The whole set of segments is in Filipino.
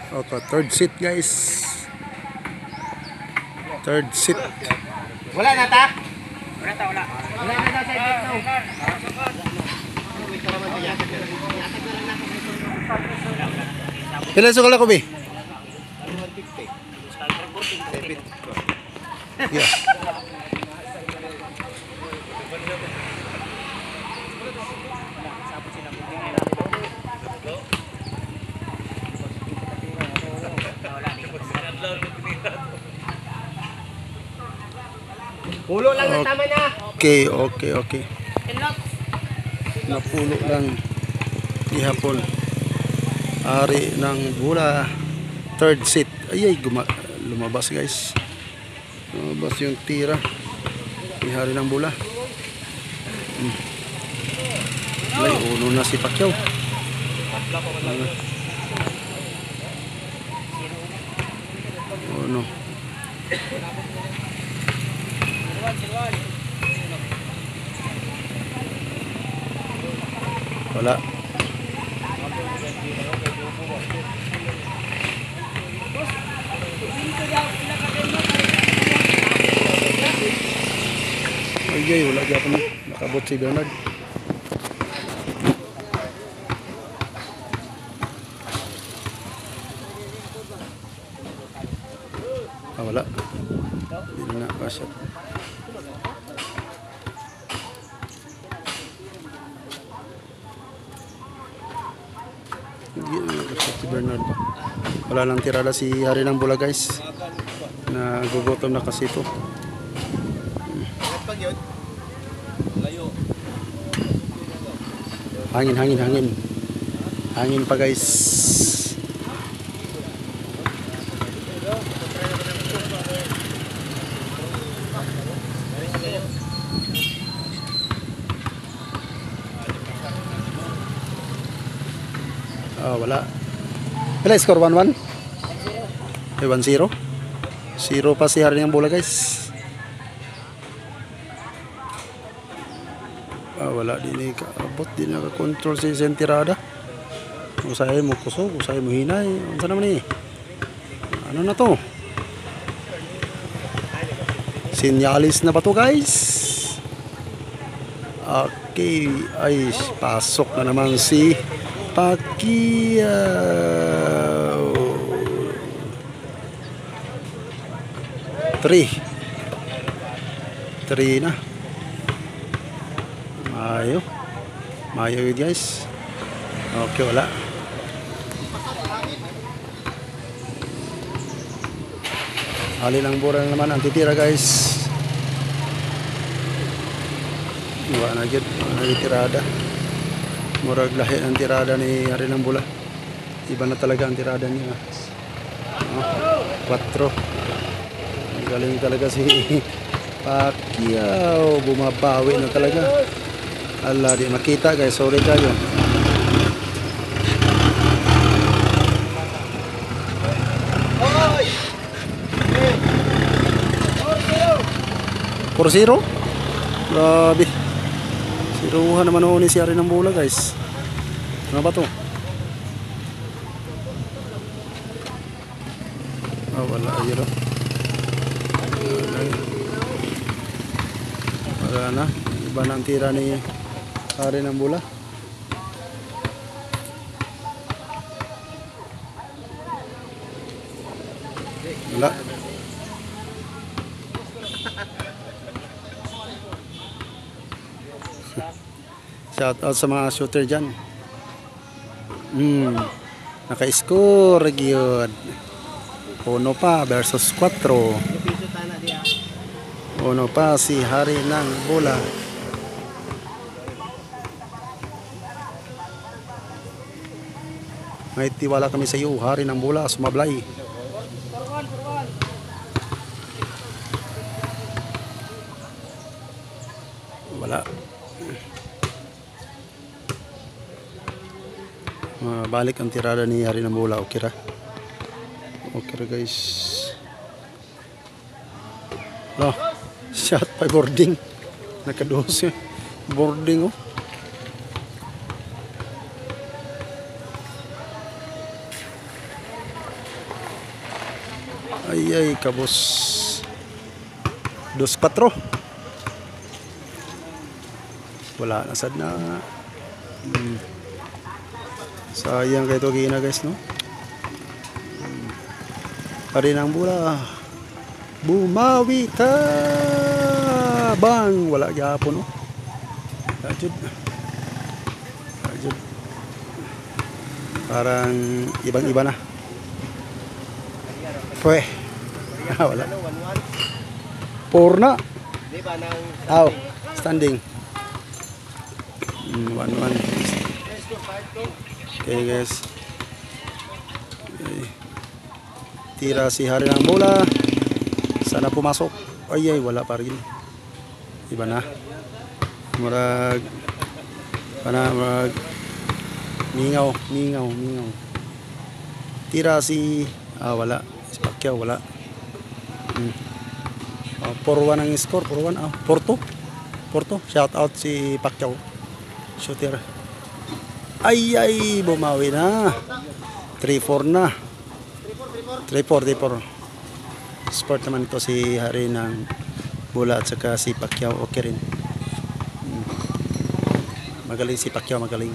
Okay, third seat guys. Third seat. Wala na ta? Wala ta, wala. Wala na daw sa ibig no. Pila sukal ako be? Yeah. Pulo lang na tama na. Okay. Napulo lang ihapon. Ari ng Bula. Third seat. Ay, lumabas guys. Lumabas yung tira. Ni Hari ng Bula. Ay, uno na si Pacquiao. Uno. Wala. Ay, wala di ako na. Nakabot si Bernard. Wala. Hindi na kasya. Si Bernard. Wala lang tirada si Hari ng Bula guys. Nagugutom na kasi ito. Hangin pa guys. Wala. Pila score 1-1? 1-0. 0 pa si Hari ng Bula guys. Wala din kaabot, din naka-control si Sentirada. Usay mo kusog, usay mo hinay. Ano naman eh? Ano na to? Sinyalis na ba to guys? Okay, ay pasok na naman si Pacquiao. 3 na. Mayo yun guys. Okay, wala. Hari ng Bula naman ang titira guys. Wala na yun. Tirada. Murag lahi ang tirada ni Hari ng Bula. Iba na talaga ang tirada niya. 4. Galing talaga si Pacquiao. Bumabawi na talaga. Ala, di makita guys. Sorry kayo. Por 0. Grabe. Siruhan naman ako ni si Hari ng Bula guys. Ano ba to? Wala yun. Wala na. Iba na ang tira ni Hari ng Bula. Wala. Shout out sa mga shooter dyan. Naka-score yun. 1 pa versus 4. 1 pa si Hari ng Bula. May tiwala kami sa iyo, Hari ng Bula. Sumablay. Wala. Balik ang tirada ni Hari ng Bula. Okay ra. Okay ra guys. Shot by boarding. Naka-12. Boarding oh. Ay, kabos. 2-4. Wala na sad na. Sayang kay to gina guys no. Hari ng bola. Bumawi ta. Bang, wala gyapon no. Ajud. Parang ibang-iba na. Pweh. Wala. Purna. Di ba nang Aw, standing. 1-1. Okay guys. Okay. Tira si Hari ng bola. Sana pumasok. Ay, wala pa rin. Iba na. Marag mingaw. Tira si wala. Si Pacquiao wala. 4-1 ang score. 4-1. Porto. Shout out si Pacquiao. Shooter. Ay, bumawi na. 3-4 na. 3-4. Sport naman ito si Hari ng bola at saka si Pacquiao. Okay rin. Magaling si Pacquiao, magaling.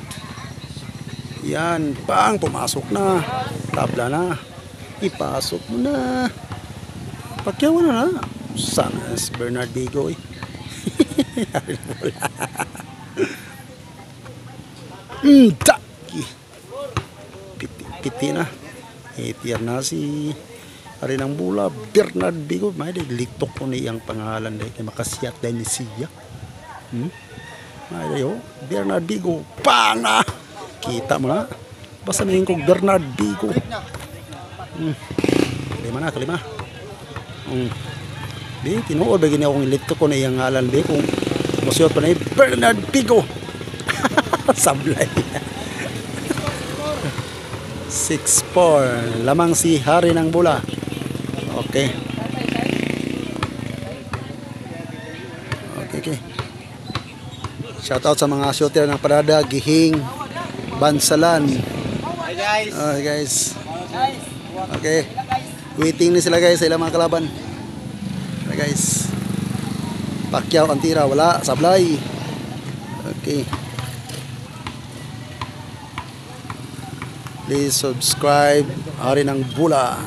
Yan, bang, pumasok na. Tabla na. Ipasok mo na. Pacquiao na. Sana si Bernard Bigo eh. Piti na. Itiar na si Hari ng bola. Bernard Bigo. May litok ko na iyang pangalan dahil kay makasiyat dahil ni siya. May Bernard Bigo. Pana! Kita mo na. Basta nahin kong Bernard Bigo. Kalima. Di, tinuod ba gini akong litok ko na iyang ngalan. Di, kung masiyot pa na Bernard Bigo. Sablay. 6-4. Lamang si Hari ng bola. Okay. Shoutout sa mga shooter ng parada, Gihing, Bansalan. Hi guys. Okay. Waiting ni sila guys sa ilang mga kalaban. Hi guys. Pacquiao ang tira, wala, sablay. Okay. Please subscribe. Hari ng bola.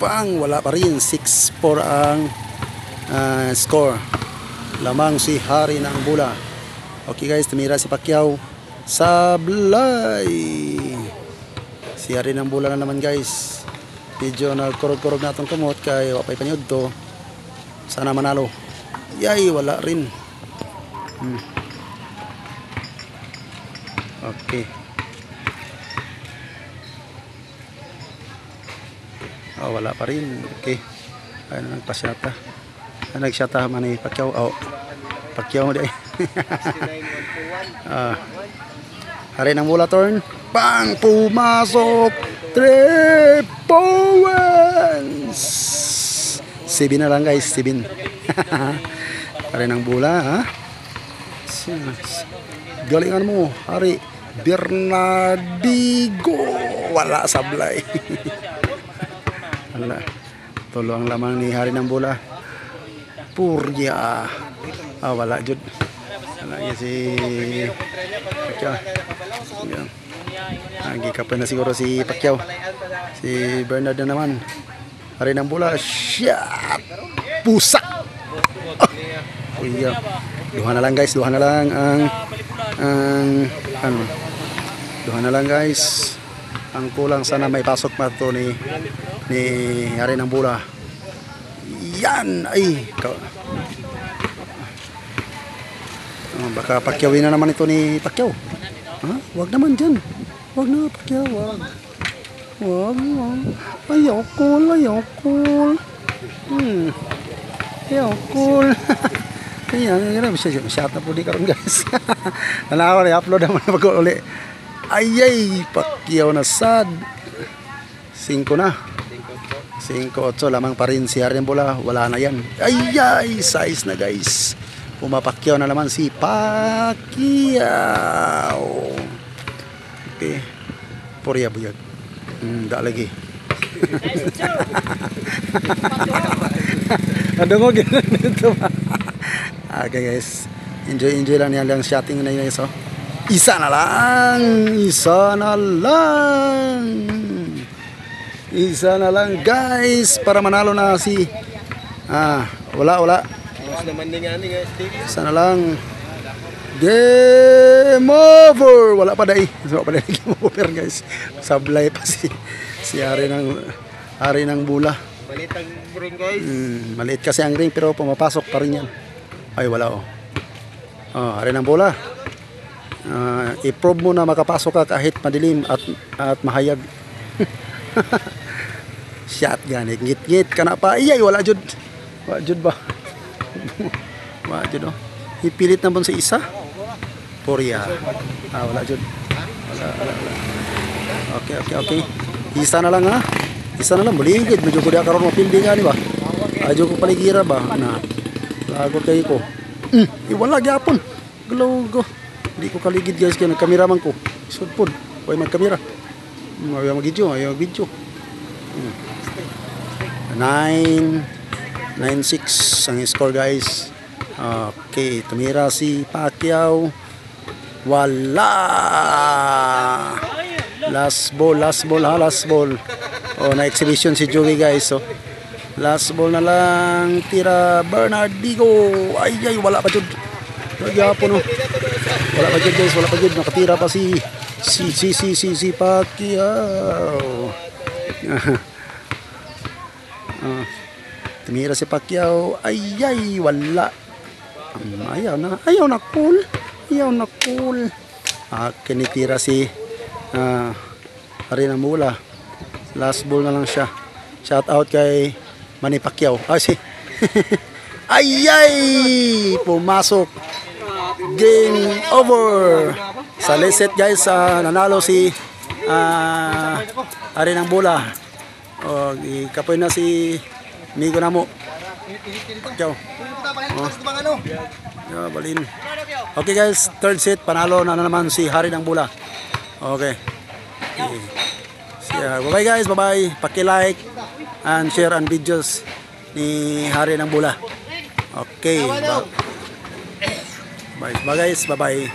Wala pa rin. 6-4 ang score. Lamang si Hari ng bola. Okay guys, tumira si Pacquiao. Sablay. Si Hari ng bola na naman guys. Medyo nagkurog-kurog na itong kamot kay wapay panyod to. Sana manalo. Yay, wala rin. Okay. Wala pa rin. Okay. Ayun, nagpasyata. Nagsyata man ni Pacquiao. Pacquiao dahil. Hari ng bola turn. Bang! Pumasok! 3 points! 7 na lang guys. 7. Hari ng bola. Ha? Galingan mo. Hari. Bernard Bigo. Wala sablay. Wala. Tulo ang lamang ni Hari ng bola. Purya. Wala jud. Wala yan si Pacquiao. Gikapan na siguro si Pacquiao. Si Bernard na naman. Hari ng bola. Shot! Pusak! Purya. Duha na lang guys. Duha na lang duha na lang guys. Ang kulang sana may pasok pa to ni Hari ng bola. Yan ay baka Pacquiawin na naman ito ni Pacquiao. Wag naman dyan. Wag na Pacquiao. Wag. Ayokol. Ayokol. Kaya masyat na po di karon guys. Nalawa na upload naman pag uli. Ayay, Pacquiao na sad. 5 na. 5-8 lamang pa rin si Hari ng bola. Wala na yan. Ayay, size na guys. Pumapakyaw na naman si Pacquiao. Okay. Purya buyag. Da lagi. Adungog yun dito ba? Okay guys, enjoy lang yan lang shotting na yun guys. Oh. Isa na lang, guys para manalo na si wala. Mas naman din nga guys. Isa na lang. Game over. Wala pa dai. Game over guys. Sablay pa si hari ng bula. Maliit ang ring guys. Maliit kasi ang ring pero pumapasok pa rin yan. Ay wala oh. Hari ng bula. I-probe mo na makapasok ka kahit madilim at mahayag. Shotgun, ngit ka na pa. Iyay, wala jud. Wala jud ba? Wala jud oh. Ipilit naman sa isa. Porya. Wala jud. Wala. Okay. Isa na lang ha. Isa na lang buligid medyo ko dia karon mapildi nga ni ba. Adyo ko paligira ba na. Lago kay ko. Wala gyapon. Glogo. Hindi ko kaligid guys kaya nagkameraman ko. Isod pod. Way magkamera. Ayaw mag-video. 9-6 ang score guys. Okay, tumira si Pacquiao. Wala. Last ball. Na exhibition si Joey guys. So, last ball na lang tira Bernardigo. Ay, wala pa jud. Nagyapon oh. Wala pa jud guys, nakatira pa si Pacquiao. Tumira si Pacquiao. Ay, wala. Ayaw na cool. Kinitira si Harry ng Bula. Last ball na lang siya. Shout out kay Manny Pacquiao. Pumasok. Game over. Sa last set guys, nanalo si Harry ng Bula. Ikapoy na si Migo Namo. Pacquiao. Balin. Okay guys, third set, panalo na naman si Hari ng Bula. Okay. Bye guys, bye. Paki-like and share ang videos ni Hari ng Bula. Okay. Bye guys, bye.